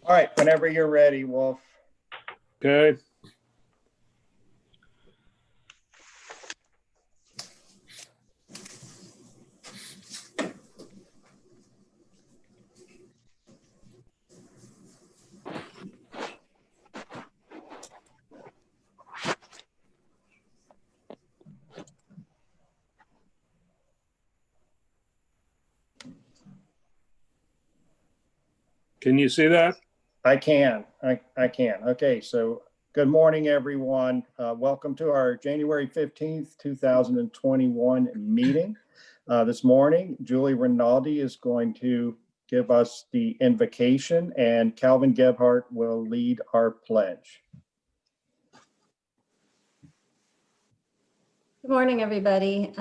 All right, whenever you're ready, Wolf. Okay. Can you see that? I can. I can. Okay, so good morning, everyone. Welcome to our January 15th, 2021 meeting. This morning, Julie Rinaldi is going to give us the invocation, and Calvin Gebhardt will lead our pledge. Good morning, everybody.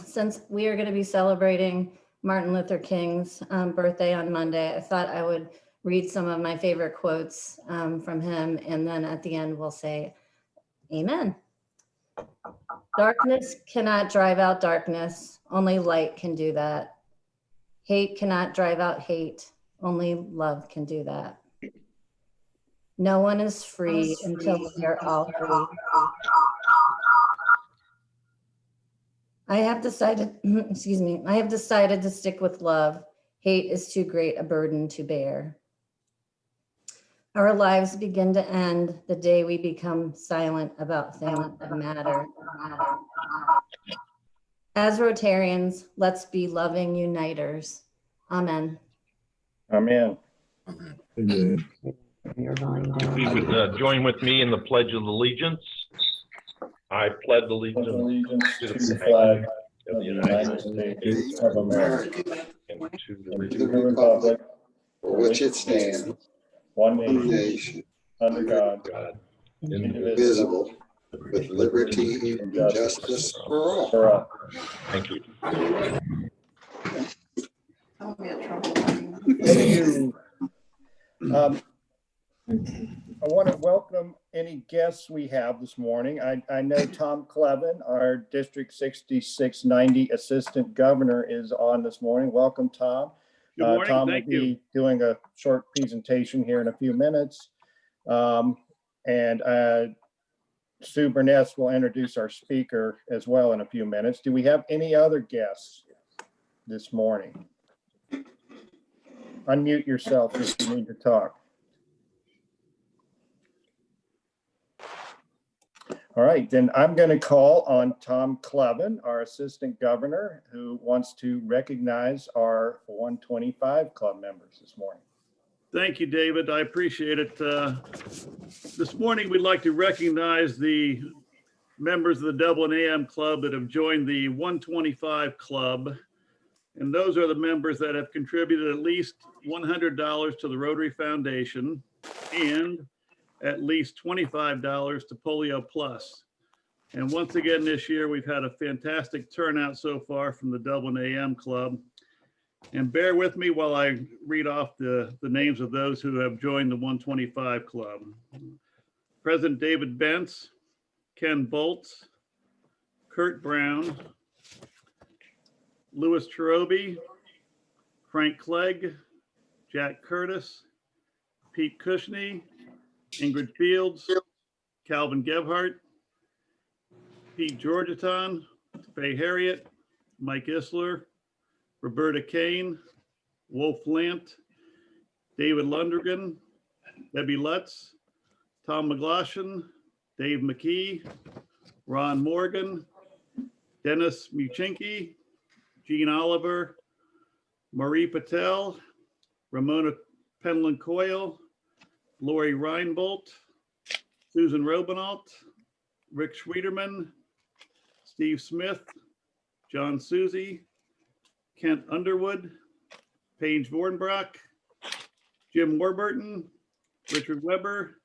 Since we are going to be celebrating Martin Luther King's birthday on Monday, I thought I would read some of my favorite quotes from him, and then at the end we'll say, Amen. Darkness cannot drive out darkness. Only light can do that. Hate cannot drive out hate. Only love can do that. No one is free until we are all free. I have decided, I have decided to stick with love. Hate is too great a burden to bear. Our lives begin to end the day we become silent about things that matter. As Rotarians, let's be loving uniters. Amen. Amen. If you would join with me in the Pledge of Allegiance. I pledge allegiance To the flag of the United States of America and to and to the republic for which it stands, one one nation, nation, under God, God, indivisible, with liberty and justice for all. for all. Thank you. Thank you. I want to welcome any guests we have this morning. I know Tom Clevin, our District 6690 Assistant Governor, is on this morning. Welcome, Tom. Good morning. Tom Thank will you. be doing a short presentation here in a few minutes. Sue Burness will introduce our speaker as well in a few minutes. Do we have any other guests this morning? Unmute yourself if you need to talk. All right, then I'm going to call on Tom Clevin, our Assistant Governor, who wants to recognize our 125 Club members this morning. Thank you, David. I appreciate it. This morning, we'd like to recognize the members of the DublinAM Club that have joined the 125 Club. And those are the members that have contributed at least $100 to the Rotary Foundation and at least $25 to Polio Plus. And once again, this year, we've had a fantastic turnout so far from the DublinAM Club. And bear with me while I read off the names of those who have joined the 125 Club. President David Bentz, Ken Boltz, Kurt Brown, Louis Cherobi, Frank Clegg, Jack Curtis, Pete Cushney, Ingrid Fields, Calvin Gebhardt, Pete Georgetown, Faye Harriet, Mike Isler, Roberta Kane, Wolf Lant, David Lundergan, Debbie Lutz, Tom McCollough, Dave McKee, Ron Morgan, Dennis Muchinki, Jean Oliver, Marie Patel, Ramona Penland Coyle, Lori Reinbolt, Susan Robinault, Rick Schwederman, Steve Smith, John Susie, Kent Underwood, Paige Vornbrock, Jim Warburton, Richard Weber,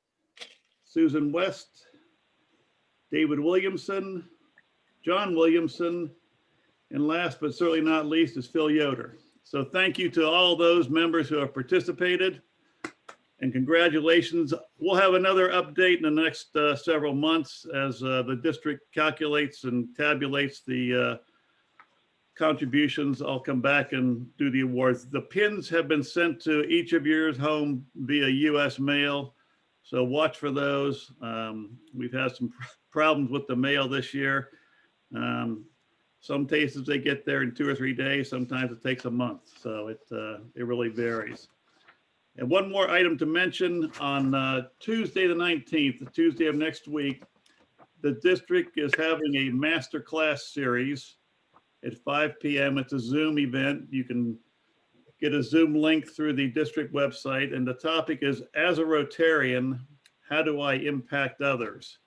Susan West, David Williamson, John Williamson, and last but certainly not least is Phil Yoder. So thank you to all those members who have participated, and congratulations. We'll have another update in the next several months as the district calculates and tabulates the contributions, I'll come back and do the awards. The pins have been sent to each of yours home via US mail. So watch for those. We've had some problems with the mail this year. Some cases they get there in 2 or 3 days. Sometimes it takes a month. So it really varies. And one more item to mention, on Tuesday the 19th, the Tuesday of next week, the district is having a masterclass series at 5 p.m. It's a Zoom event. You can get a Zoom link through the district website. And the topic is, as a Rotarian, how do I impact others?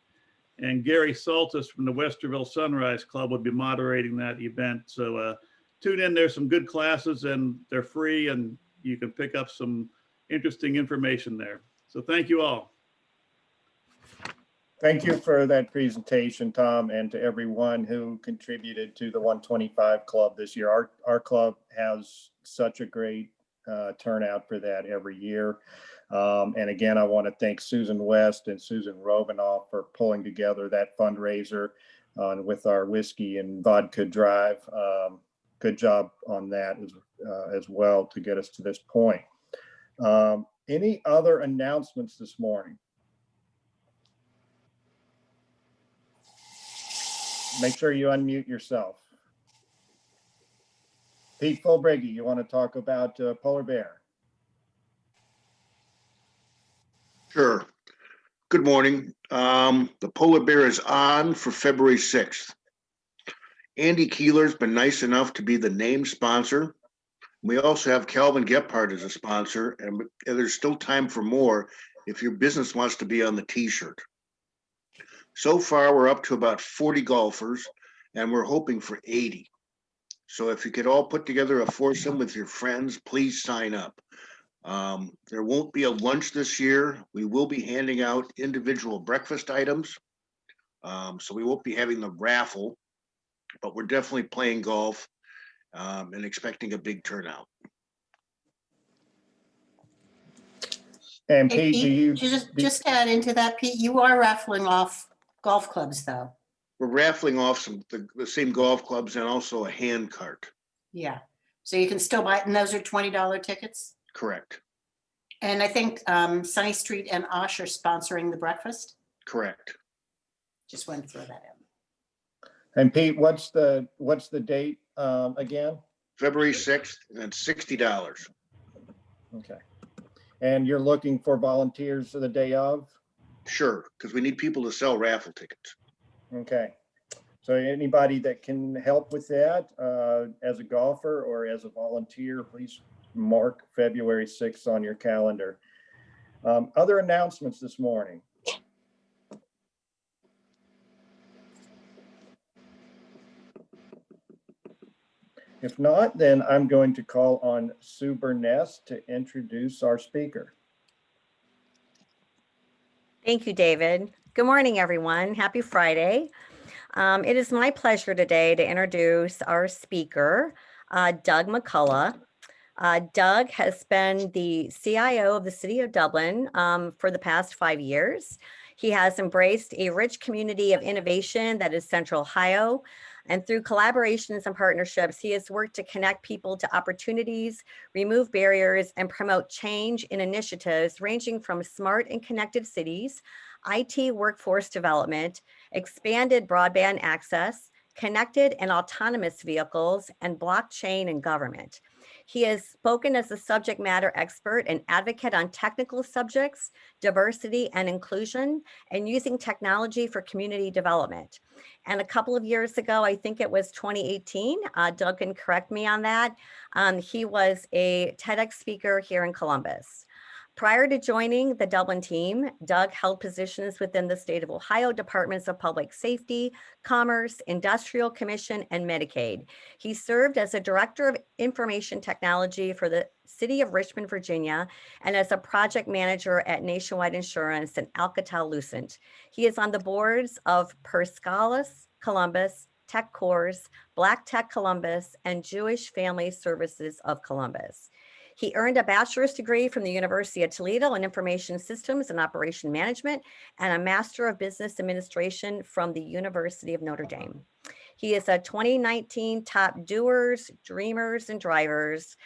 And Gary Saltis from the Westerville Sunrise Club will be moderating that event. So tune in. There's some good classes and they're free, and you can pick up some interesting information there. So thank you all. Thank you for that presentation, Tom, and to everyone who contributed to the 125 Club this year. Our club has such a great turnout for that every year. And again, I want to thank Susan West and Susan Robinoff for pulling together that fundraiser with our whiskey and vodka drive. Good job on that as well to get us to this point. Any other announcements this morning? Make sure you unmute yourself. Pete Fulbrigge, you want to talk about polar bear? Sure. Good morning. The polar bear is on for February 6th. Andy Keeler's been nice enough to be the name sponsor. We also have Calvin Gephardt as a sponsor, and there's still time for more if your business wants to be on the t-shirt. So far, we're up to about 40 golfers, and we're hoping for 80. So if you could all put together a foursome with your friends, please sign up. There won't be a lunch this year. We will be handing out individual breakfast items. So we won't be having the raffle, but we're definitely playing golf and expecting a big turnout. And Hey, Pete, do you just add into that, Pete, you are raffling off golf clubs though. We're raffling off the same golf clubs and also a hand cart. Yeah. So you can still buy it, and those are $20 tickets. Correct. And I think Sunny Street and Osh are sponsoring the breakfast. Correct. Just want to throw that in. And Pete, what's the date again? February 6th, and it's $60. Okay. And you're looking for volunteers for the day of? Sure, because we need people to sell raffle tickets. Okay. So anybody that can help with that as a golfer or as a volunteer, please mark February 6th on your calendar. Other announcements this morning? If not, then I'm going to call on Sue Burness to introduce our speaker. Thank you, David. Good morning, everyone. Happy Friday. It is my pleasure today to introduce our speaker, Doug McCollough. Doug has been the CIO of the City of Dublin for the past 5 years. He has embraced a rich community of innovation that is Central Ohio. And through collaborations and partnerships, he has worked to connect people to opportunities, remove barriers, and promote change in initiatives ranging from smart and connected cities, IT workforce development, expanded broadband access, connected and autonomous vehicles, and blockchain and government. He has spoken as a subject matter expert and advocate on technical subjects, diversity and inclusion, and using technology for community development. And a couple of years ago, I think it was 2018, Doug can correct me on that, he was a TEDx speaker here in Columbus. Prior to joining the Dublin team, Doug held positions within the state of Ohio Departments of Public Safety, Commerce, Industrial Commission, and Medicaid. He served as a Director of Information Technology for the City of Richmond, Virginia, and as a project manager at Nationwide Insurance and Alcatel-Lucent. He is on the boards of Perscalis Columbus, Tech Corps, Black Tech Columbus, and Jewish Family Services of Columbus. He earned a bachelor's degree from the University of Toledo in Information Systems and Operation Management and a Master of Business Administration from the University of Notre Dame. He is a 2019 Top Doers, Dreamers, and Drivers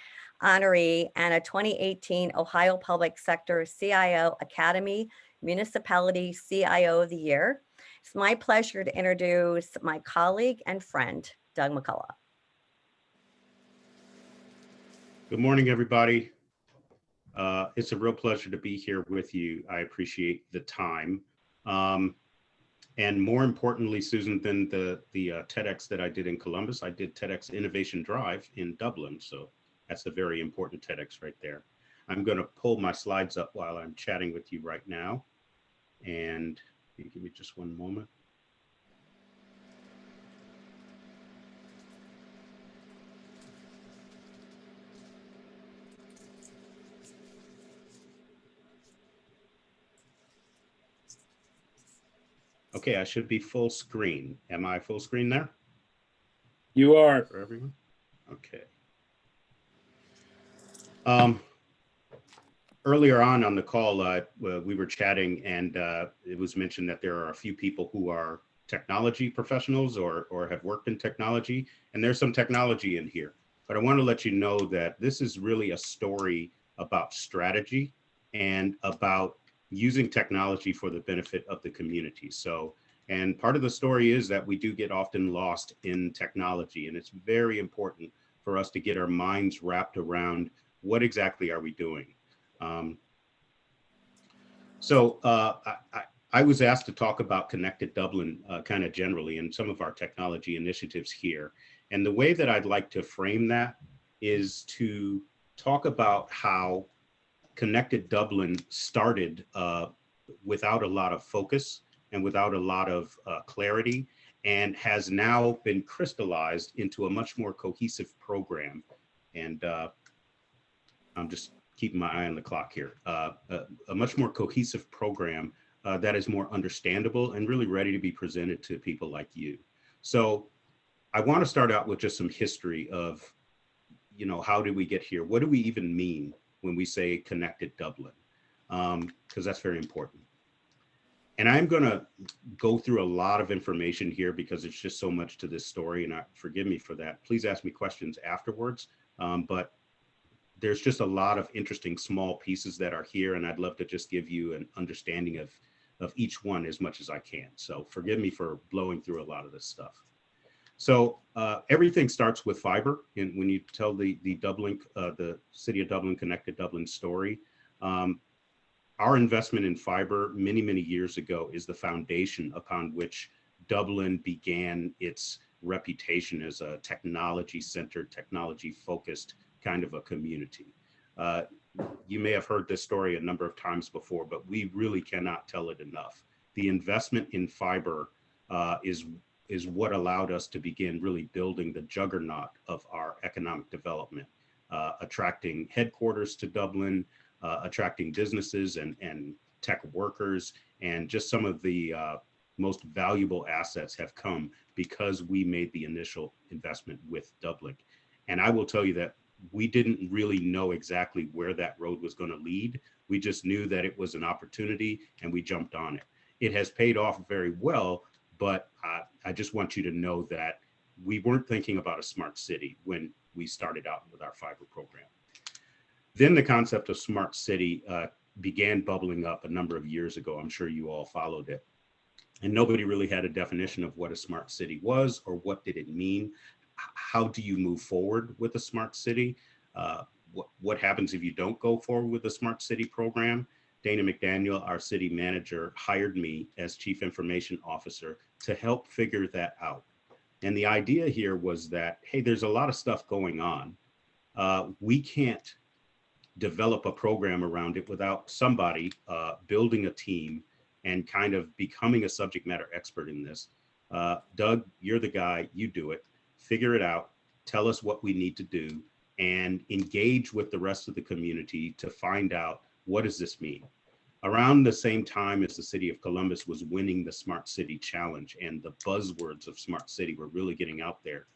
honoree and a 2018 Ohio Public Sector CIO Academy Municipality CIO of the Year. It's my pleasure to introduce my colleague and friend, Doug McCollough. Good morning, everybody. It's a real pleasure to be here with you. I appreciate the time. And more importantly, Susan, than the TEDx that I did in Columbus, I did TEDx Innovation Drive in Dublin. So that's a very important TEDx right there. I'm going to pull my slides up while I'm chatting with you right now. And give me just one moment. Okay, I should be full screen. Am I full screen there? You are. For everyone? Okay. Earlier on the call, we were chatting and it was mentioned that there are a few people who are technology professionals or have worked in technology, and there's some technology in here. But I want to let you know that this is really a story about strategy and about using technology for the benefit of the community. So, and part of the story is that we do get often lost in technology, and it's very important for us to get our minds wrapped around what exactly are we doing. I was asked to talk about Connected Dublin kind of generally and some of our technology initiatives here. And the way that I'd like to frame that is to talk about how Connected Dublin started without a lot of focus and without a lot of clarity, and has now been crystallized into a much more cohesive program. And I'm just keeping my eye on the clock here. A much more cohesive program that is more understandable and really ready to be presented to people like you. So I want to start out with just some history of, you know, how did we get here? What do we even mean when we say Connected Dublin? Because that's very important. And I'm going to go through a lot of information here because it's just so much to this story, and forgive me for that. Please ask me questions afterwards. But there's just a lot of interesting small pieces that are here, and I'd love to just give you an understanding of each one as much as I can. So forgive me for blowing through a lot of this stuff. So everything starts with fiber. And when you tell the City of Dublin Connected Dublin story, our investment in fiber many, many years ago is the foundation upon which Dublin began its reputation as a technology-centered, technology-focused kind of a community. You may have heard this story a number of times before, but we really cannot tell it enough. The investment in fiber is what allowed us to begin really building the juggernaut of our economic development, attracting headquarters to Dublin, attracting businesses and tech workers, and just some of the most valuable assets have come because we made the initial investment with Dublin. And I will tell you that we didn't really know exactly where that road was going to lead. We just knew that it was an opportunity and we jumped on it. It has paid off very well, but I just want you to know that we weren't thinking about a smart city when we started out with our fiber program. Then the concept of smart city began bubbling up a number of years ago. I'm sure you all followed it. And nobody really had a definition of what a smart city was or what did it mean. How do you move forward with a smart city? What happens if you don't go forward with the smart city program? Dana McDaniel, our city manager, hired me as chief information officer to help figure that out. And the idea here was that, hey, there's a lot of stuff going on. We can't develop a program around it without somebody building a team and kind of becoming a subject matter expert in this. Doug, you're the guy, you do it. Figure it out, tell us what we need to do, and engage with the rest of the community to find out what does this mean. Around the same time as the city of Columbus was winning the Smart City Challenge and the buzzwords of Smart City were really getting out there,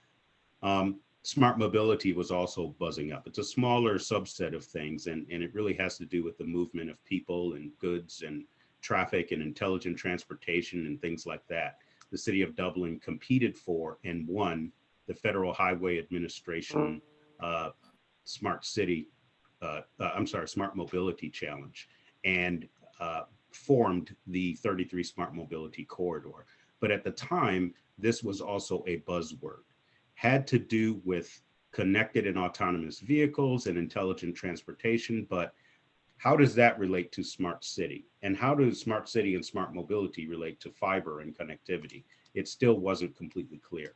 smart mobility was also buzzing up. It's a smaller subset of things, and it really has to do with the movement of people and goods and traffic and intelligent transportation and things like that. the City of Dublin competed for and won the Federal Highway Administration Smart Mobility Challenge, and formed the 33 Smart Mobility Corridor. But at the time, this was also a buzzword, had to do with connected and autonomous vehicles and intelligent transportation. But how does that relate to smart city? And how does smart city and smart mobility relate to fiber and connectivity? It still wasn't completely clear.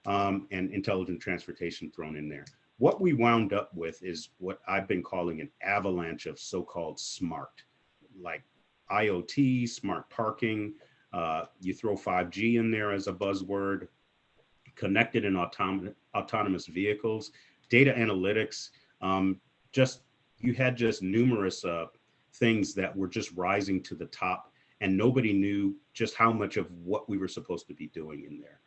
And intelligent transportation thrown in there. What we wound up with is what I've been calling an avalanche of so-called smart, like IoT, smart parking. You throw 5G in there as a buzzword, connected and autonomous vehicles, data analytics. You had just numerous things that were just rising to the top, and nobody knew just how much of what we were supposed to be doing in there.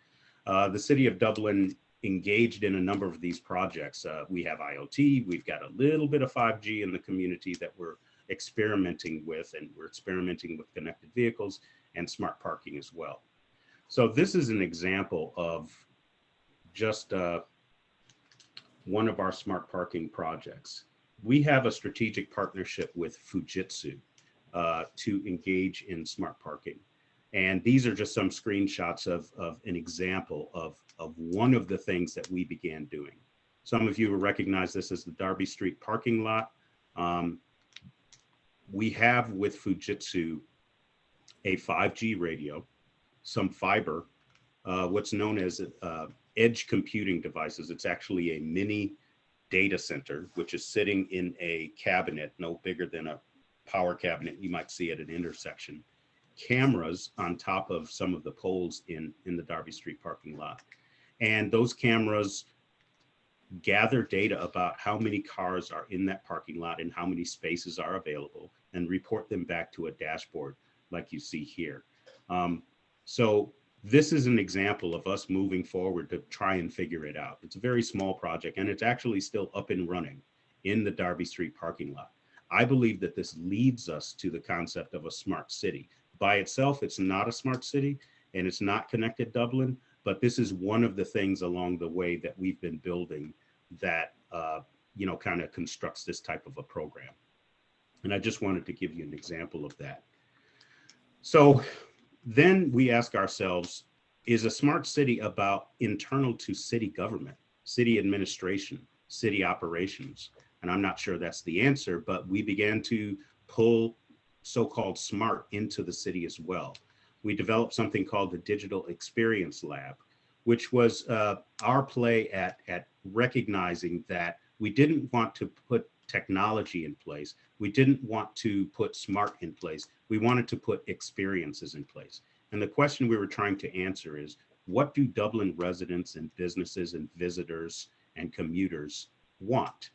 The City of Dublin engaged in a number of these projects. We have IoT, we've got a little bit of 5G in the community that we're experimenting with, and we're experimenting with connected vehicles and smart parking as well. So this is an example of just one of our smart parking projects. We have a strategic partnership with Fujitsu to engage in smart parking. And these are just some screenshots of an example of one of the things that we began doing. Some of you will recognize this as the Derby Street parking lot. We have with Fujitsu a 5G radio, some fiber, what's known as edge computing devices. It's actually a mini data center, which is sitting in a cabinet no bigger than a power cabinet you might see at an intersection. Cameras on top of some of the poles in the Derby Street parking lot. And those cameras gather data about how many cars are in that parking lot and how many spaces are available, and report them back to a dashboard like you see here. So this is an example of us moving forward to try and figure it out. It's a very small project, and it's actually still up and running in the Derby Street parking lot. I believe that this leads us to the concept of a smart city. By itself, it's not a smart city, and it's not connected Dublin, but this is one of the things along the way that we've been building that kind of constructs this type of a program. And I just wanted to give you an example of that. So then we ask ourselves, is a smart city about internal to city government, city administration, city operations? And I'm not sure that's the answer, but we began to pull so-called smart into the city as well. We developed something called the Digital Experience Lab, which was our play at recognizing that we didn't want to put technology in place. We didn't want to put smart in place. We wanted to put experiences in place. And the question we were trying to answer is, what do Dublin residents and businesses and visitors and commuters want?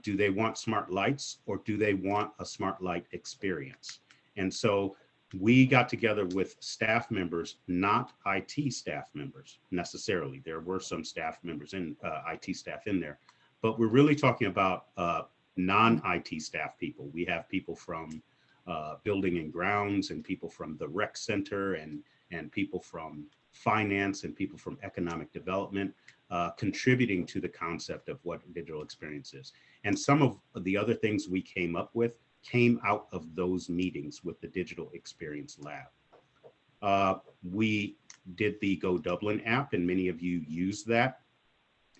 Do they want smart lights, or do they want a smart light experience? And so we got together with staff members, not IT staff members necessarily. There were some staff members in IT staff in there, but we're really talking about non-IT staff people. We have people from building and grounds, and people from the rec center, and people from finance, and people from economic development, contributing to the concept of what digital experience is. And some of the other things we came up with came out of those meetings with the Digital Experience Lab. We did the Go Dublin app, and many of you use that.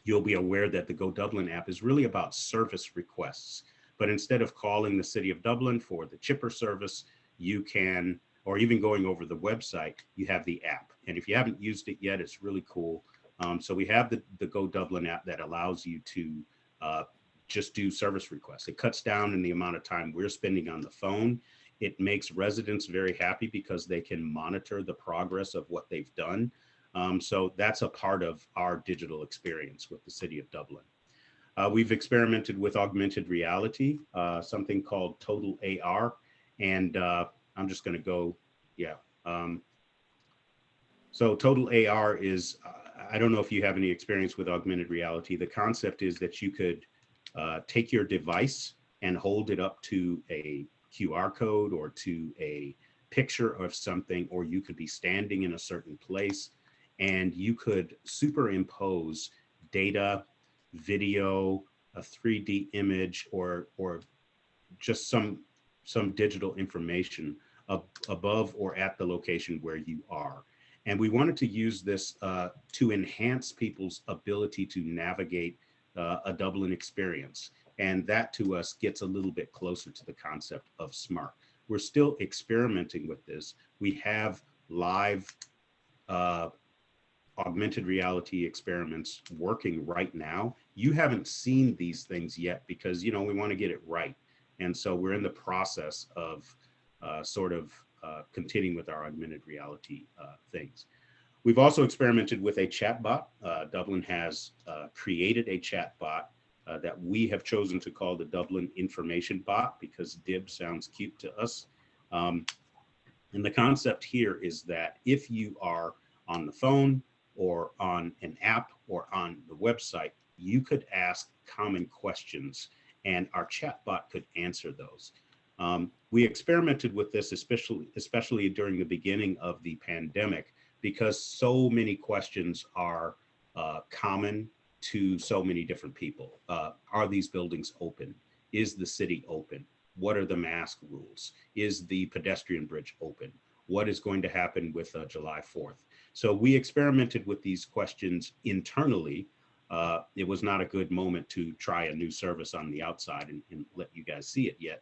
You'll be aware that the Go Dublin app is really about service requests. But instead of calling the City of Dublin for the chipper service, you can, or even going over the website, you have the app. And if you haven't used it yet, it's really cool. So we have the Go Dublin app that allows you to just do service requests. It cuts down in the amount of time we're spending on the phone. It makes residents very happy because they can monitor the progress of what they've done. So that's a part of our digital experience with the City of Dublin. We've experimented with augmented reality, something called Total AR. And I'm just gonna go, so Total AR is, I don't know if you have any experience with augmented reality. The concept is that you could take your device and hold it up to a QR code or to a picture of something, or you could be standing in a certain place, and you could superimpose data, video, a 3D image, or just some digital information above or at the location where you are. And we wanted to use this to enhance people's ability to navigate a Dublin experience. And that to us gets a little bit closer to the concept of smart. We're still experimenting with this. We have live augmented reality experiments working right now. You haven't seen these things yet because, we want to get it right. And so we're in the process of continuing with our augmented reality things. We've also experimented with a chatbot. Dublin has created a chatbot that we have chosen to call the Dublin Information Bot because DIB sounds cute to us. And the concept here is that if you are on the phone or on an app or on the website, you could ask common questions and our chatbot could answer those. We experimented with this, especially during the beginning of the pandemic, because so many questions are common to so many different people. Are these buildings open? Is the city open? What are the mask rules? Is the pedestrian bridge open? What is going to happen with July 4th? So we experimented with these questions internally. It was not a good moment to try a new service on the outside and let you guys see it yet.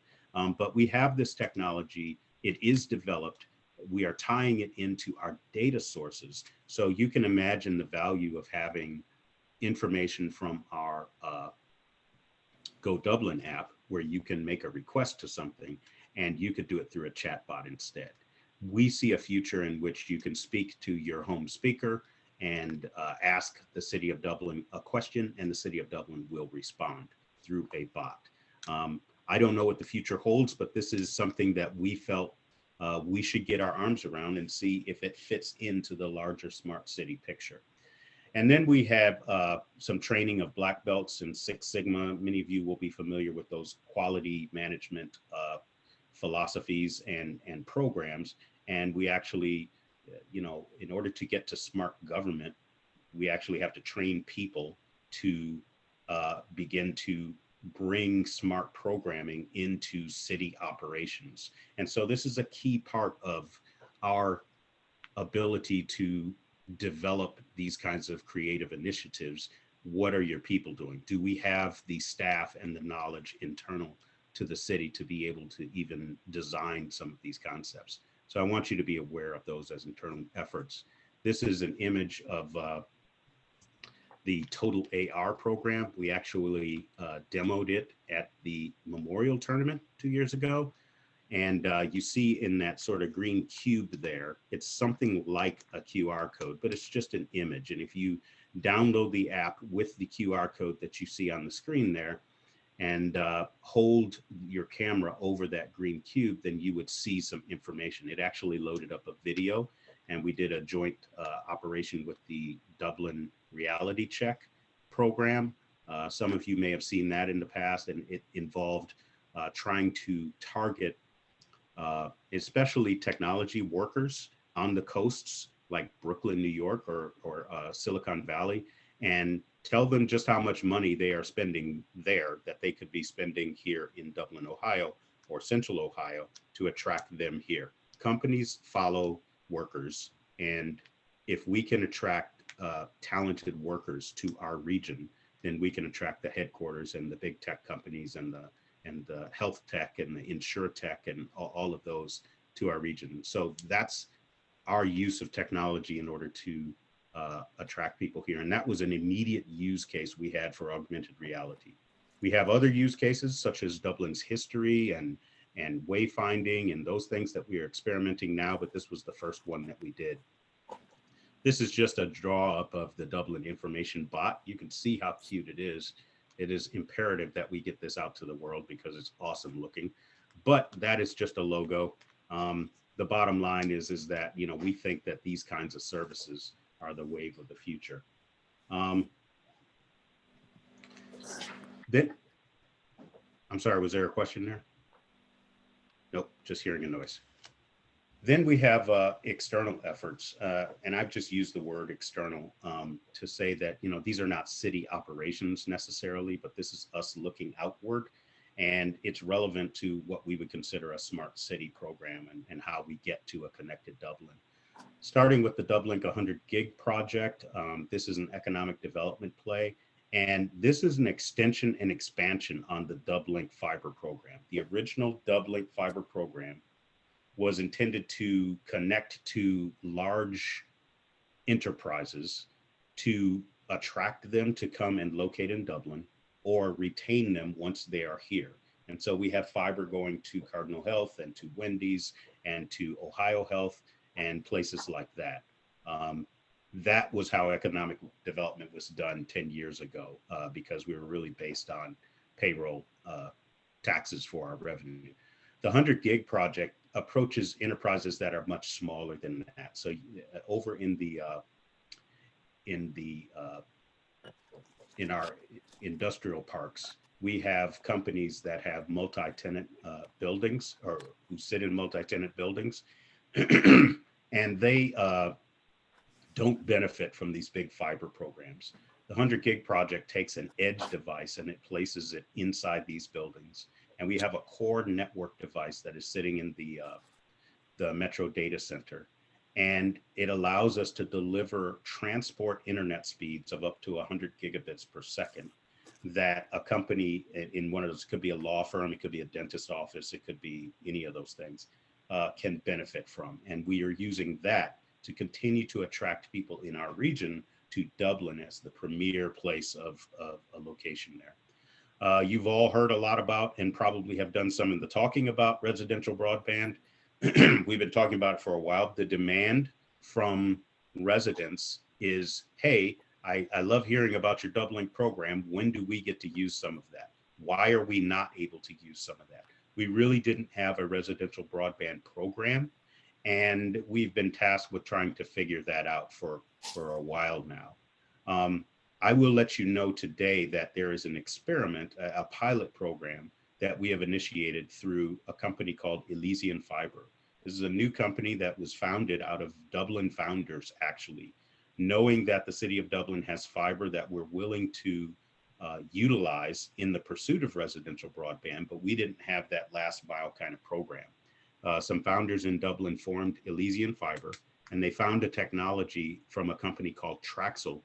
But we have this technology. It is developed. We are tying it into our data sources. So you can imagine the value of having information from our Go Dublin app, where you can make a request to something and you could do it through a chatbot instead. We see a future in which you can speak to your home speaker and ask the City of Dublin a question, and the City of Dublin will respond through a bot. I don't know what the future holds, but this is something that we felt we should get our arms around and see if it fits into the larger smart city picture. And then we have some training of black belts in Six Sigma. Many of you will be familiar with those quality management philosophies and programs. And we actually, in order to get to smart government, we actually have to train people to begin to bring smart programming into city operations. And so this is a key part of our ability to develop these kinds of creative initiatives. What are your people doing? Do we have the staff and the knowledge internal to the city to be able to even design some of these concepts? So I want you to be aware of those as internal efforts. This is an image of the Total AR program. We actually demoed it at the Memorial Tournament 2 years ago. And you see in that sort of green cube there, it's something like a QR code, but it's just an image. And if you download the app with the QR code that you see on the screen there and hold your camera over that green cube, then you would see some information. It actually loaded up a video, and we did a joint operation with the Dublin Reality Check program. Some of you may have seen that in the past, and it involved trying to target especially technology workers on the coasts like Brooklyn, New York, or Silicon Valley, and tell them just how much money they are spending there that they could be spending here in Dublin, Ohio, or Central Ohio to attract them here. Companies follow workers, and if we can attract talented workers to our region, then we can attract the headquarters and the big tech companies and the health tech and the insure tech and all of those to our region. So that's our use of technology in order to attract people here. And that was an immediate use case we had for augmented reality. We have other use cases such as Dublin's history and wayfinding and those things that we are experimenting now, but this was the first one that we did. This is just a draw up of the Dublin Information Bot. You can see how cute it is. It is imperative that we get this out to the world because it's awesome looking, but that is just a logo. The bottom line is that, we think that these kinds of services are the wave of the future. Then, I'm sorry, was there a question there? Nope, just hearing a noise. Then we have external efforts, and I've just used the word external to say that, you know, these are not city operations necessarily, but this is us looking outward, and it's relevant to what we would consider a smart city program and how we get to a connected Dublin. Starting with the Dublin 100 gig project, this is an economic development play, and this is an extension and expansion on the Dublin fiber program. The original Dublin fiber program was intended to connect to large enterprises to attract them to come and locate in Dublin or retain them once they are here. And so we have fiber going to Cardinal Health and to Wendy's and to Ohio Health and places like that. That was how economic development was done 10 years ago, because we were really based on payroll taxes for our revenue. The 100 gig project approaches enterprises that are much smaller than that. So over in our industrial parks, we have companies that have multi-tenant buildings, or who sit in multi-tenant buildings, and they don't benefit from these big fiber programs. The 100 gig project takes an edge device and it places it inside these buildings. And we have a core network device that is sitting in the Metro data center. And it allows us to deliver transport internet speeds of up to 100 gigabits per second that a company in one of those, could be a law firm, it could be a dentist office, it could be any of those things, can benefit from. And we are using that to continue to attract people in our region to Dublin as the premier place of a location there. You've all heard a lot about, and probably have done some in the talking about, residential broadband. We've been talking about it for a while. The demand from residents is, hey, I love hearing about your Dublin program. When do we get to use some of that? Why are we not able to use some of that? We really didn't have a residential broadband program, and we've been tasked with trying to figure that out for a while now. I will let you know today that there is an experiment, a pilot program that we have initiated through a company called Elysian Fiber. This is a new company that was founded out of Dublin founders, actually, knowing that the City of Dublin has fiber that we're willing to utilize in the pursuit of residential broadband, but we didn't have that last mile kind of program. Some founders in Dublin formed Elysian Fiber, and they found a technology from a company called Traxel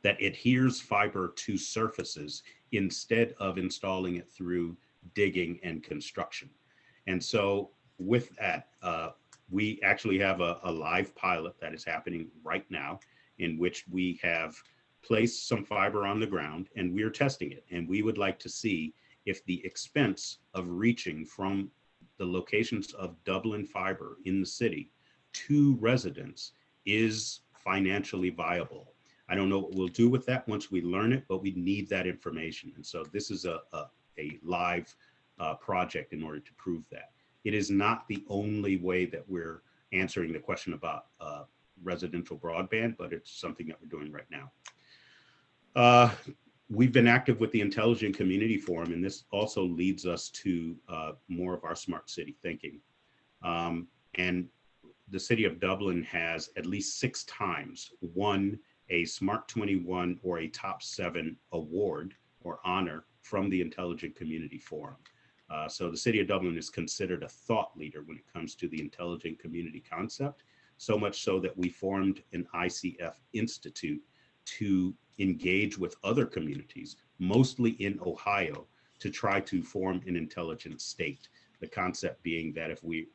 that adheres fiber to surfaces instead of installing it through digging and construction. And so with that, we actually have a live pilot that is happening right now, in which we have placed some fiber on the ground and we're testing it. And we would like to see if the expense of reaching from the locations of Dublin fiber in the city to residents is financially viable. I don't know what we'll do with that once we learn it, but we need that information. And so this is a live project in order to prove that. It is not the only way that we're answering the question about residential broadband, but it's something that we're doing right now. We've been active with the Intelligent Community Forum, and this also leads us to more of our smart city thinking. And the City of Dublin has at least 6 times won a Smart 21 or a Top 7 award or honor from the Intelligent Community Forum. So the City of Dublin is considered a thought leader when it comes to the intelligent community concept, so much so that we formed an ICF Institute to engage with other communities, mostly in Ohio, to try to form an intelligent state. The concept being that if we,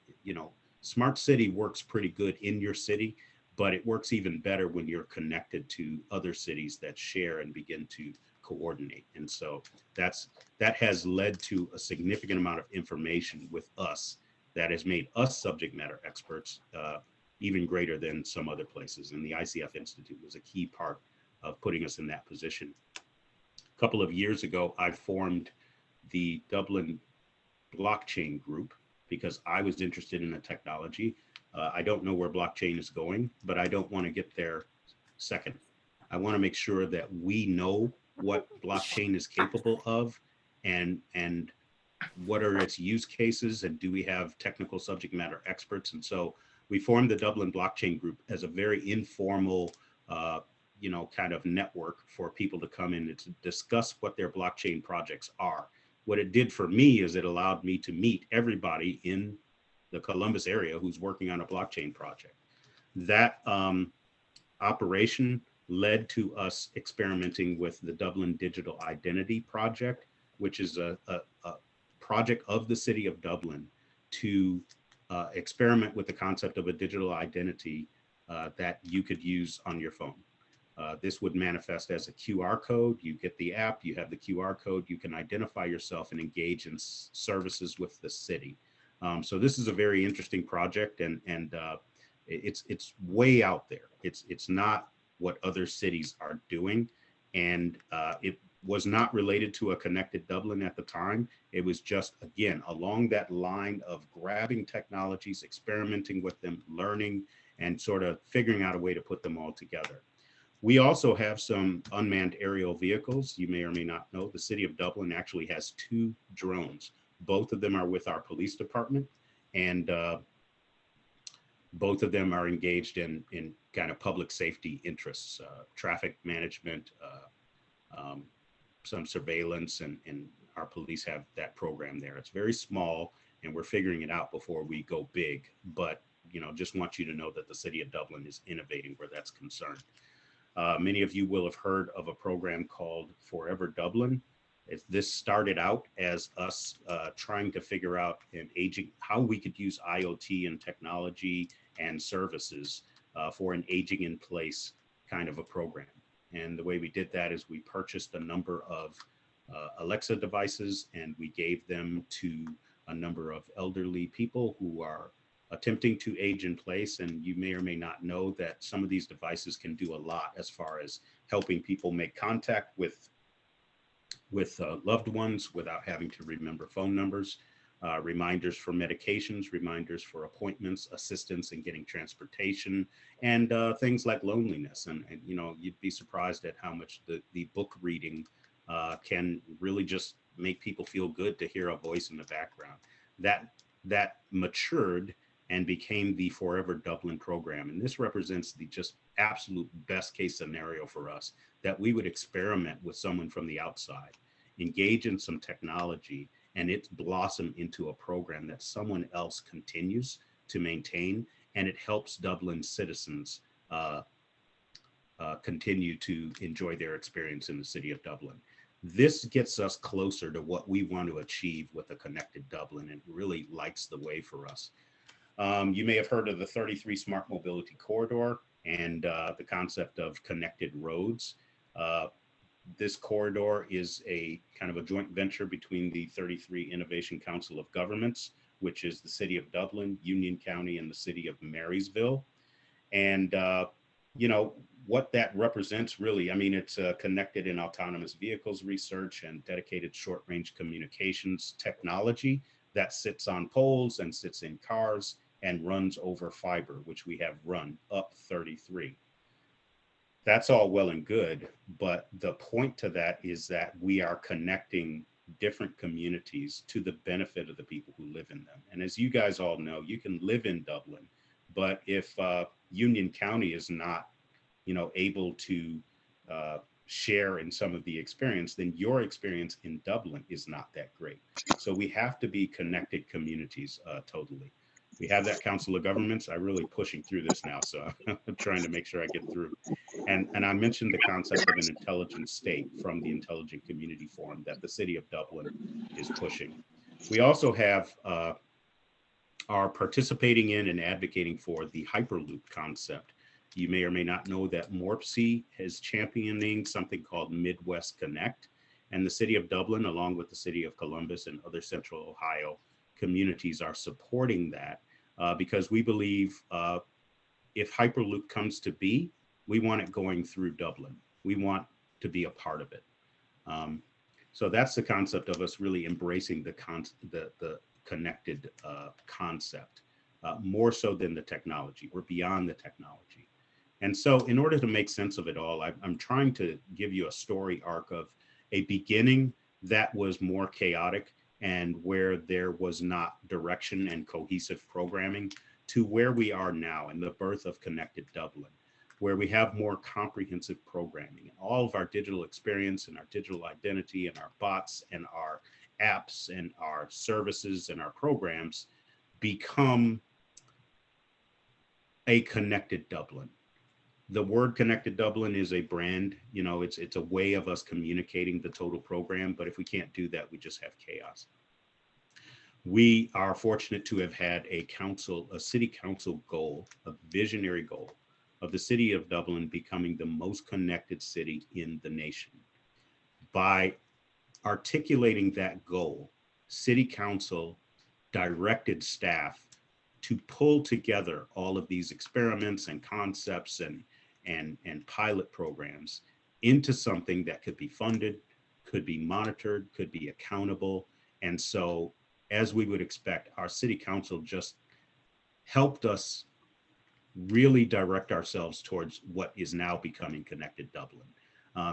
smart city works pretty good in your city, but it works even better when you're connected to other cities that share and begin to coordinate. And so that has led to a significant amount of information with us that has made us subject matter experts even greater than some other places. And the ICF Institute was a key part of putting us in that position. A couple of years ago, I formed the Dublin blockchain group because I was interested in the technology. I don't know where blockchain is going, but I don't want to get there second. I want to make sure that we know what blockchain is capable of and what are its use cases, and do we have technical subject matter experts? And so we formed the Dublin Blockchain Group as a very informal, kind of network for people to come in and to discuss what their blockchain projects are. What it did for me is it allowed me to meet everybody in the Columbus area who's working on a blockchain project. That operation led to us experimenting with the Dublin Digital Identity Project, which is a project of the City of Dublin to experiment with the concept of a digital identity that you could use on your phone. This would manifest as a QR code. You get the app, you have the QR code, you can identify yourself and engage in services with the city. So this is a very interesting project, and it's way out there. It's not what other cities are doing, and it was not related to a Connected Dublin at the time. It was just, again, along that line of grabbing technologies, experimenting with them, learning, and sort of figuring out a way to put them all together. We also have some unmanned aerial vehicles. You may or may not know the City of Dublin actually has 2 drones. Both of them are with our police department, and both of them are engaged in kind of public safety interests, traffic management, some surveillance, and our police have that program there. It's very small, and we're figuring it out before we go big. But just want you to know that the City of Dublin is innovating where that's concerned. Many of you will have heard of a program called Forever Dublin. This started out as us trying to figure out how we could use IoT and technology and services for an aging in place kind of a program. And the way we did that is we purchased a number of Alexa devices, and we gave them to a number of elderly people who are attempting to age in place. And you may or may not know that some of these devices can do a lot as far as helping people make contact with loved ones without having to remember phone numbers, reminders for medications, reminders for appointments, assistance in getting transportation, and things like loneliness. And you'd be surprised at how much the book reading can really just make people feel good to hear a voice in the background. That matured and became the Forever Dublin program. And this represents the just absolute best case scenario for us, that we would experiment with someone from the outside, engage in some technology, and it blossom into a program that someone else continues to maintain, and it helps Dublin citizens continue to enjoy their experience in the City of Dublin. This gets us closer to what we want to achieve with a Connected Dublin, and really lights the way for us. You may have heard of the 33 Smart Mobility Corridor and the concept of connected roads. This corridor is a kind of a joint venture between the 33 Innovation Council of Governments, which is the City of Dublin, Union County, and the City of Marysville. And, what that represents really, it's connected in autonomous vehicles research and dedicated short-range communications technology that sits on poles and sits in cars and runs over fiber, which we have run up 33. That's all well and good, but the point to that is that we are connecting different communities to the benefit of the people who live in them. And as you guys all know, you can live in Dublin, but if Union County is not, able to share in some of the experience, then your experience in Dublin is not that great. So we have to be connected communities totally. We have that Council of Governments. I'm really pushing through this now, so I'm trying to make sure I get through. And I mentioned the concept of an intelligent state from the Intelligent Community Forum that the City of Dublin is pushing. We also have are participating in and advocating for the Hyperloop concept. You may or may not know that MORPC is championing something called Midwest Connect, and the City of Dublin, along with the City of Columbus and other Central Ohio communities, are supporting that because we believe if Hyperloop comes to be, we want it going through Dublin. We want to be a part of it. So that's the concept of us really embracing the connected concept, more so than the technology. We're beyond the technology. And so in order to make sense of it all, I'm trying to give you a story arc of a beginning that was more chaotic and where there was not direction and cohesive programming, to where we are now in the birth of Connected Dublin, where we have more comprehensive programming and all of our digital experience and our digital identity and our bots and our apps and our services and our programs become a Connected Dublin. The word Connected Dublin is a brand, you know, it's a way of us communicating the total program, but if we can't do that, we just have chaos. We are fortunate to have had a city council goal, a visionary goal of the City of Dublin becoming the most connected city in the nation. By articulating that goal, City Council directed staff to pull together all of these experiments and concepts and pilot programs into something that could be funded, could be monitored, could be accountable. And so, as we would expect, our City Council just helped us really direct ourselves towards what is now becoming Connected Dublin.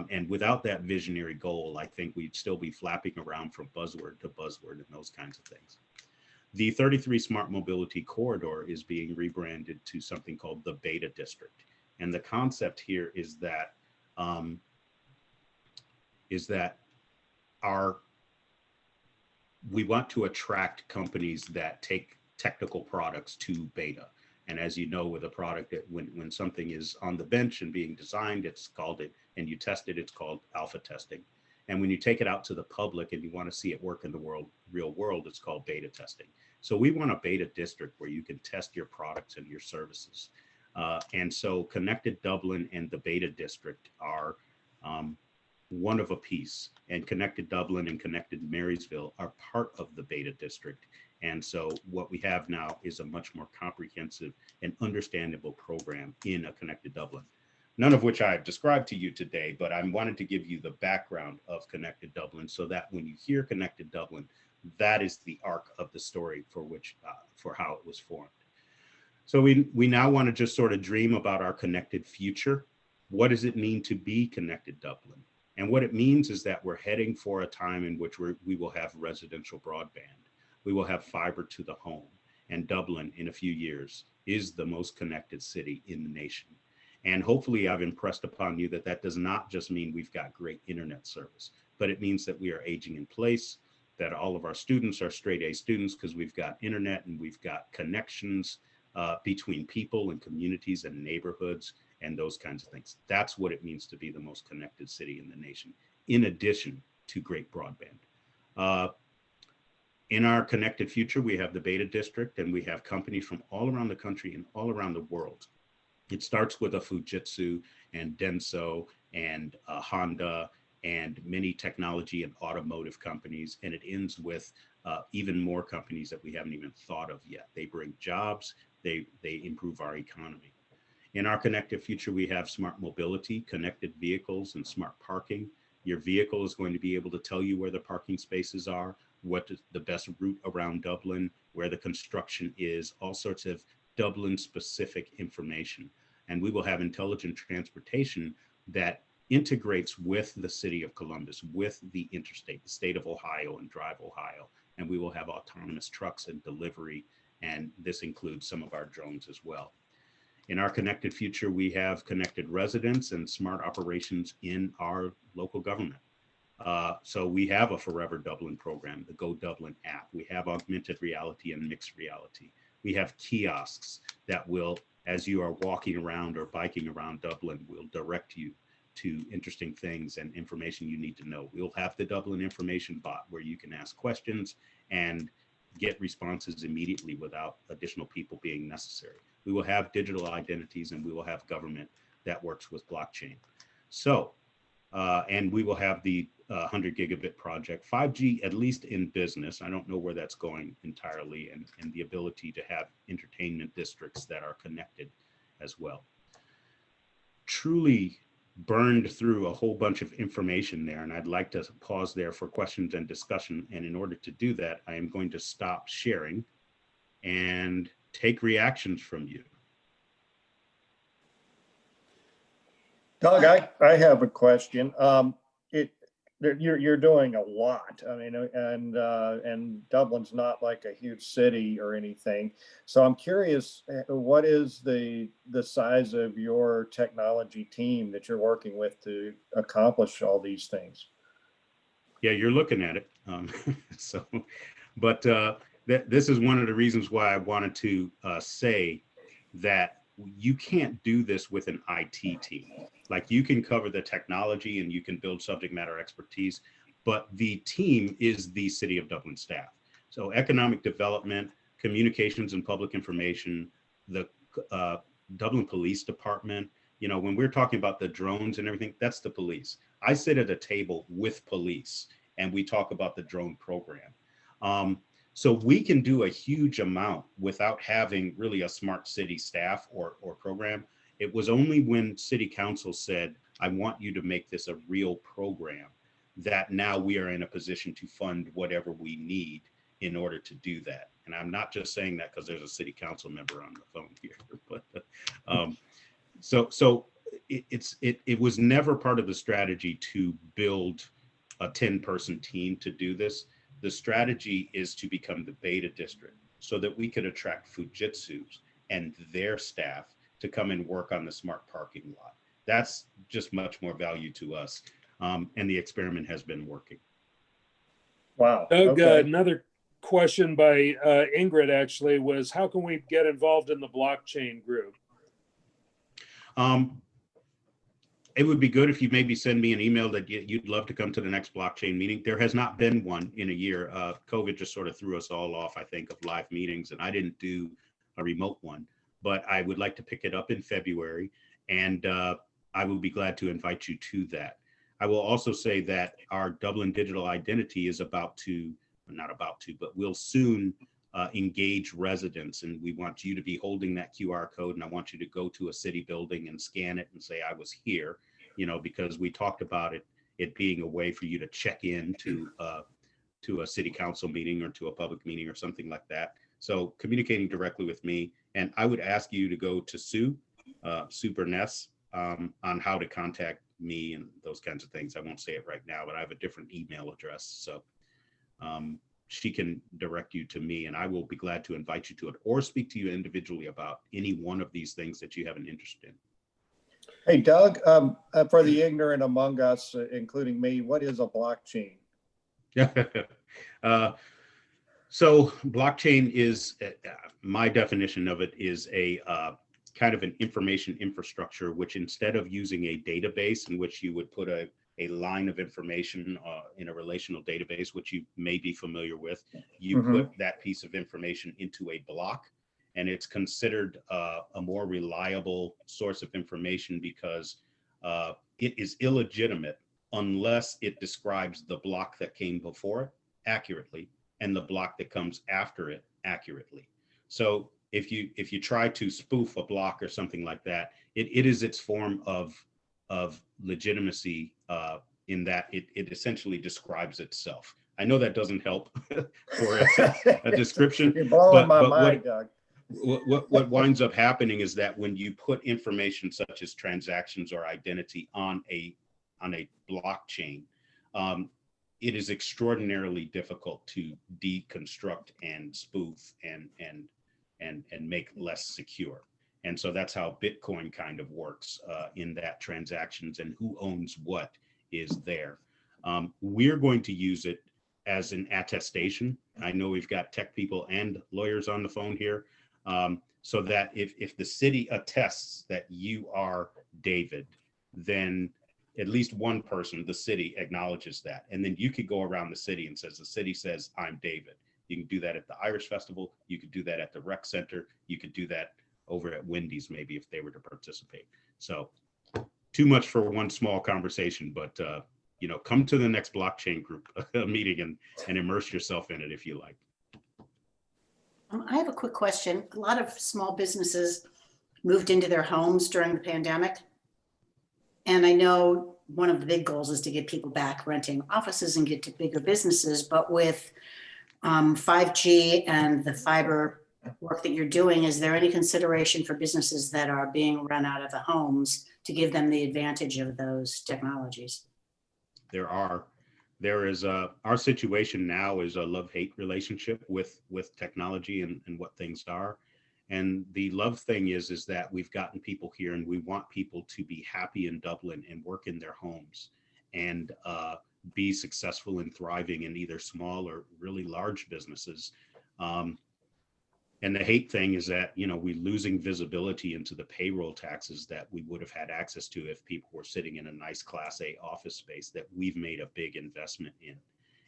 And without that visionary goal, I think we'd still be flapping around from buzzword to buzzword and those kinds of things. The 33 Smart Mobility Corridor is being rebranded to something called the Beta District. And the concept here is that we want to attract companies that take technical products to beta. And as you know, with a product, that when something is on the bench and being designed, it's called it, and you test it, it's called alpha testing. And when you take it out to the public and you want to see it work in the real world, it's called beta testing. So we want a beta district where you can test your products and your services. And so Connected Dublin and the beta district are one of a piece, and Connected Dublin and Connected Marysville are part of the beta district. And so what we have now is a much more comprehensive and understandable program in a Connected Dublin, none of which I've described to you today, but I wanted to give you the background of Connected Dublin so that when you hear Connected Dublin, that is the arc of the story for how it was formed. So we now want to just sort of dream about our connected future. What does it mean to be Connected Dublin? And what it means is that we're heading for a time in which we will have residential broadband. We will have fiber to the home. And Dublin, in a few years, is the most connected city in the nation. And hopefully I've impressed upon you that that does not just mean we've got great internet service, but it means that we are aging in place, that all of our students are straight A students because we've got internet and we've got connections between people and communities and neighborhoods and those kinds of things. That's what it means to be the most connected city in the nation, in addition to great broadband. In our connected future, we have the beta district, and we have companies from all around the country and all around the world. It starts with a Fujitsu and Denso and Honda and many technology and automotive companies, and it ends with even more companies that we haven't even thought of yet. They bring jobs, they improve our economy. In our connected future, we have smart mobility, connected vehicles, and smart parking. Your vehicle is going to be able to tell you where the parking spaces are, what is the best route around Dublin, where the construction is, all sorts of Dublin-specific information. And we will have intelligent transportation that integrates with the city of Columbus, with the interstate, the state of Ohio and Drive Ohio. And we will have autonomous trucks and delivery, and this includes some of our drones as well. In our connected future, we have connected residents and smart operations in our local government. So we have a Forever Dublin program, the Go Dublin app. We have augmented reality and mixed reality. We have kiosks that will, as you are walking around or biking around Dublin, will direct you to interesting things and information you need to know. We'll have the Dublin information bot where you can ask questions and get responses immediately without additional people being necessary. We will have digital identities, and we will have government that works with blockchain. So, and we will have the 100 gigabit project, 5G, at least in business. I don't know where that's going entirely, and the ability to have entertainment districts that are connected as well. Truly burned through a whole bunch of information there, and I'd like to pause there for questions and discussion. And in order to do that, I am going to stop sharing and take reactions from you. Doug, I have a question. you're doing a lot. I mean, and Dublin's not like a huge city or anything. So I'm curious, what is the size of your technology team that you're working with to accomplish all these things? Yeah, you're looking at it. But this is one of the reasons why I wanted to say that you can't do this with an IT team. Like, you can cover the technology and you can build subject matter expertise, but the team is the City of Dublin staff. So economic development, communications and public information, the Dublin Police Department, you know, when we're talking about the drones and everything, that's the police. I sit at a table with police and we talk about the drone program. So we can do a huge amount without having really a smart city staff or program. It was only when City Council said, I want you to make this a real program, that now we are in a position to fund whatever we need in order to do that. And I'm not just saying that because there's a City Council member on the phone here, but it was never part of the strategy to build a 10-person team to do this. The strategy is to become the beta district so that we could attract Fujitsu's and their staff to come and work on the smart parking lot. That's just much more value to us. And the experiment has been working. Wow. Doug, Okay. another question by Ingrid actually was, how can we get involved in the blockchain group? It would be good if you maybe send me an email that you'd love to come to the next blockchain meeting. There has not been one in a year. COVID just sort of threw us all off, I think, of live meetings, and I didn't do a remote one, but I would like to pick it up in February, and I will be glad to invite you to that. I will also say that our Dublin digital identity is but will soon engage residents, and we want you to be holding that QR code, and I want you to go to a city building and scan it and say, I was here, you know, because we talked about it being a way for you to check in to a city council meeting or to a public meeting or something like that. So communicating directly with me, and I would ask you to go to Sue Burness on how to contact me and those kinds of things. I won't say it right now, but I have a different email address. So she can direct you to me, and I will be glad to invite you to it or speak to you individually about any one of these things that you have an interest in. Hey, Doug, for the ignorant among us, including me, what is a blockchain? So blockchain is, my definition of it is a kind of an information infrastructure, which instead of using a database in which you would put a line of information in a relational database, which you may be familiar with, you put that piece of information into a block, and it's considered a more reliable source of information because it is illegitimate unless it describes the block that came before it accurately and the block that comes after it accurately. So if you try to spoof a block or something like that, it is its form of legitimacy in that it essentially describes itself. I know that doesn't help for a description. You're blowing my mind, Doug. What winds up happening is that when you put information such as transactions or identity on a blockchain, it is extraordinarily difficult to deconstruct and spoof and make less secure. And so that's how Bitcoin kind of works in that transactions and who owns what is there. We're going to use it as an attestation. I know we've got tech people and lawyers on the phone here, so that if the city attests that you are David, then at least one person, the city, acknowledges that. And then you could go around the city and the city says, I'm David. You can do that at the Irish Festival. You could do that at the Rec Center. You could do that over at Wendy's, maybe, if they were to participate. So too much for one small conversation, but come to the next blockchain group meeting and immerse yourself in it if you like. I have a quick question. A lot of small businesses moved into their homes during the pandemic. And I know one of the big goals is to get people back renting offices and get to bigger businesses. But with 5G and the fiber work that you're doing, is there any consideration for businesses that are being run out of the homes to give them the advantage of those technologies? There are. there is our situation now is a love-hate relationship with technology and what things are. And the love thing is that we've gotten people here and we want people to be happy in Dublin and work in their homes and be successful and thriving in either small or really large businesses. And the hate thing is that, you know, we're losing visibility into the payroll taxes that we would have had access to if people were sitting in a nice Class A office space that we've made a big investment in.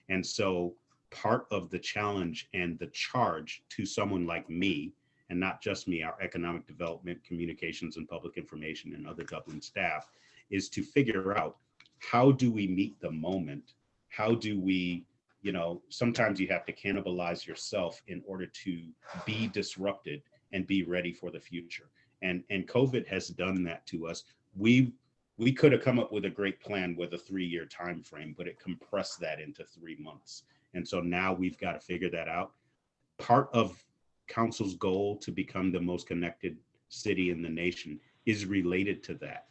And so part of the challenge and the charge to someone like me, and not just me, our economic development, communications and public information and other Dublin staff, is to figure out how do we meet the moment? How do we, you know, sometimes you have to cannibalize yourself in order to be disrupted and be ready for the future. And COVID has done that to us. We could have come up with a great plan with a 3-year time frame, but it compressed that into 3 months. And so now we've got to figure that out. Part of council's goal to become the most connected city in the nation is related to that.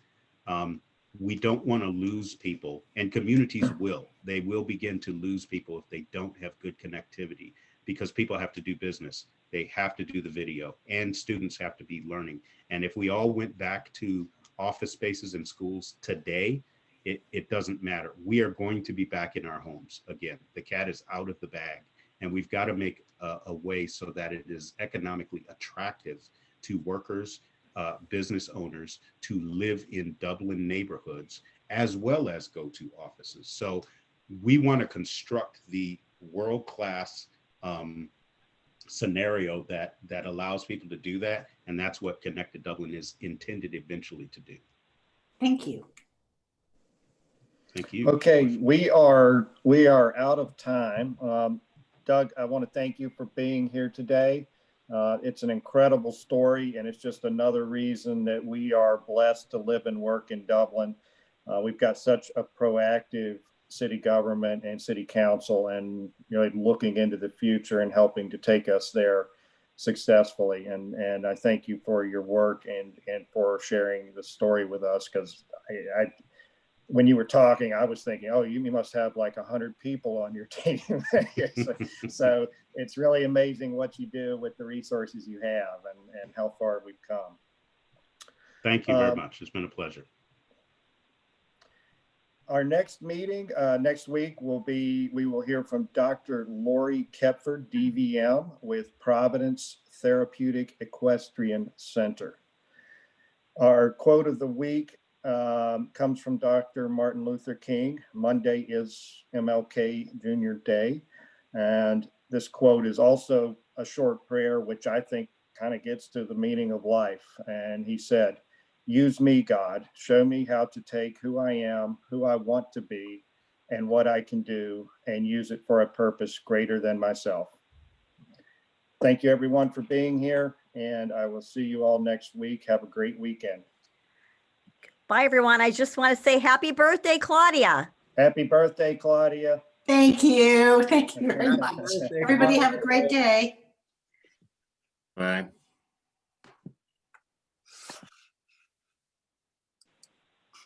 We don't want to lose people, and communities will. They will begin to lose people if they don't have good connectivity, because people have to do business. They have to do the video, and students have to be learning. And if we all went back to office spaces in schools today, it doesn't matter. We are going to be back in our homes again. The cat is out of the bag, and we've got to make a way so that it is economically attractive to workers, business owners to live in Dublin neighborhoods as well as go to offices. So we want to construct the world-class scenario that allows people to do that. And that's what Connected Dublin is intended eventually to do. Thank you. Thank you. Okay, we are out of time. Doug, I want to thank you for being here today. It's an incredible story, and it's just another reason that we are blessed to live and work in Dublin. We've got such a proactive city government and city council, and really looking into the future and helping to take us there successfully. And I thank you for your work and for sharing the story with us, because when you were talking, I was thinking, oh, you must have like 100 people on your team. so it's really amazing what you do with the resources you have and how far we've come. Thank you very much. It's been a pleasure. Our next meeting next week we will hear from Dr. Lori Kepford, DVM, with Providence Therapeutic Equestrian Center. Our quote of the week comes from Dr. Martin Luther King. Monday is MLK Jr. Day. And this quote is also a short prayer, which I think kind of gets to the meaning of life. And he said, "Use me, God. Show me how to take who I am, who I want to be, and what I can do, and use it for a purpose greater than myself." Thank you, everyone, for being here. And I will see you all next week. Have a great weekend. Bye, everyone. I just want to say happy birthday, Claudia. Happy birthday, Claudia. Thank you. Thank you very much. Everybody have a great day. Bye.